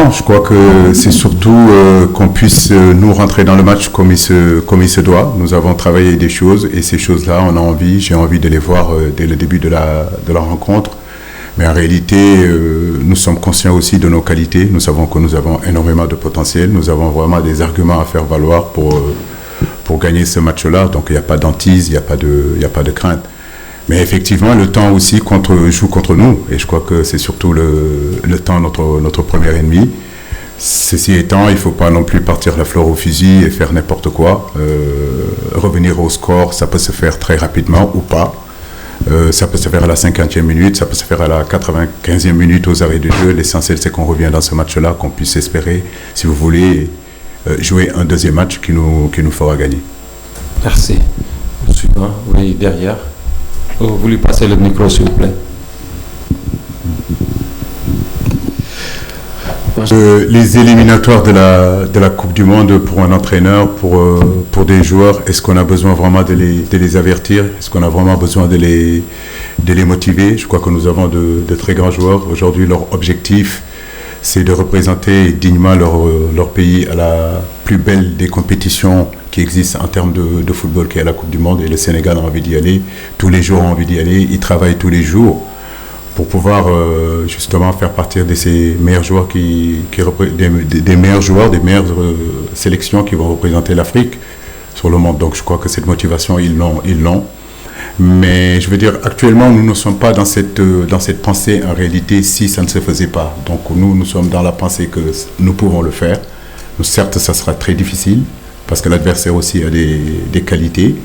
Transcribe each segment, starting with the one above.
Non, je crois que c'est surtout qu'on puisse nous rentrer dans le match comme il se doit. Nous avons travaillé des choses et ces choses-là, j'ai envie de les voir dès le début de la rencontre. Mais en réalité, nous sommes conscients aussi de nos qualités. Nous savons que nous avons énormément de potentiel. Nous avons vraiment des arguments à faire valoir pour gagner ce match-là. Donc il n'y a pas d'antise, il n'y a pas de crainte. Mais effectivement, le temps aussi joue contre nous. Et je crois que c'est surtout le temps notre premier ennemi. Ceci étant, il ne faut pas non plus partir la fleur au fusil et faire n'importe quoi. Revenir au score, ça peut se faire très rapidement ou pas. Ça peut se faire à la 50e minute, ça peut se faire à la 95e minute aux arrêts de jeu. L'essentiel, c'est qu'on revient dans ce match-là, qu'on puisse espérer, si vous voulez, jouer un deuxième match qui nous fera gagner. Merci. Suivant, oui, derrière. Vous lui passez le micro, s'il vous plaît. Les éliminatoires de la Coupe du Monde pour un entraîneur, pour des joueurs, est-ce qu'on a besoin vraiment de les avertir? Est-ce qu'on a vraiment besoin de les motiver? Je crois que nous avons de très grands joueurs. Aujourd'hui, leur objectif, c'est de représenter dignement leur pays à la plus belle des compétitions qui existent en termes de football, qui est la Coupe du Monde. Et le Sénégal a envie d'y aller. Tous les joueurs ont envie d'y aller. Ils travaillent tous les jours pour pouvoir justement faire partie de ces meilleurs joueurs, des meilleurs joueurs, des meilleures sélections qui vont représenter l'Afrique sur le monde. Donc je crois que cette motivation, ils l'ont. Mais je veux dire, actuellement, nous ne sommes pas dans cette pensée en réalité si ça ne se faisait pas. Donc nous sommes dans la pensée que nous pouvons le faire. Certes, ça sera très difficile parce que l'adversaire aussi a des qualités.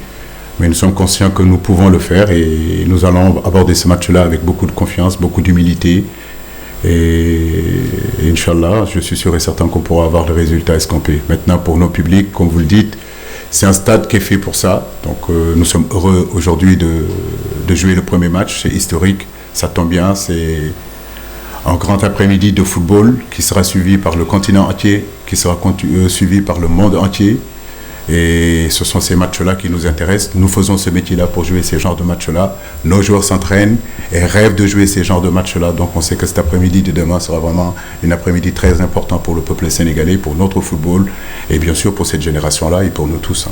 Mais nous sommes conscients que nous pouvons le faire et nous allons aborder ce match-là avec beaucoup de confiance, beaucoup d'humilité. Et Inch'Allah, je suis sûr et certain qu'on pourra avoir le résultat escompté. Maintenant, pour nos publics, comme vous le dites, c'est un stade qui est fait pour ça. Donc nous sommes heureux aujourd'hui de jouer le premier match. C'est historique, ça tombe bien. C'est un grand après-midi de football qui sera suivi par le continent entier, qui sera suivi par le monde entier. Et ce sont ces matchs-là qui nous intéressent. Nous faisons ce métier-là pour jouer ces genres de matchs-là. Nos joueurs s'entraînent et rêvent de jouer ces genres de matchs-là. Donc on sait que cet après-midi de demain sera vraiment un après-midi très important pour le peuple sénégalais, pour notre football et bien sûr pour cette génération-là et pour nous tous.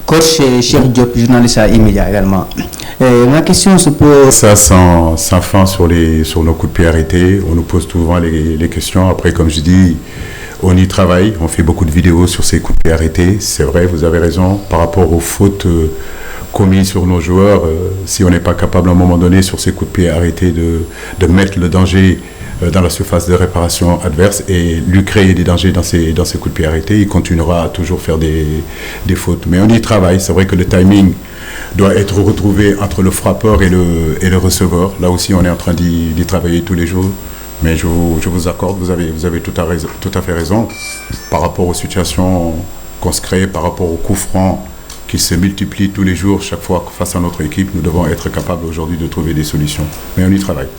Coach Cheikh Diop, journaliste à Immédiat également. Ma question se pose... Ça sans fin sur nos coups de pied arrêtés. On nous pose souvent les questions. Après, comme je dis, on y travaille, on fait beaucoup de vidéos sur ces coups de pied arrêtés. C'est vrai, vous avez raison, par rapport aux fautes commises sur nos joueurs, si on n'est pas capable à un moment donné sur ces coups de pied arrêtés de mettre le danger dans la surface de réparation adverse et lui créer des dangers dans ces coups de pied arrêtés, il continuera à toujours faire des fautes. Mais on y travaille, c'est vrai que le timing doit être retrouvé entre le frappeur et le receveur. Là aussi, on est en train d'y travailler tous les jours. Mais je vous accorde, vous avez tout à fait raison par rapport aux situations qu'on se crée, par rapport aux coups francs qui se multiplient tous les jours, chaque fois face à notre équipe. Nous devons être capables aujourd'hui de trouver des solutions. Mais on y travaille.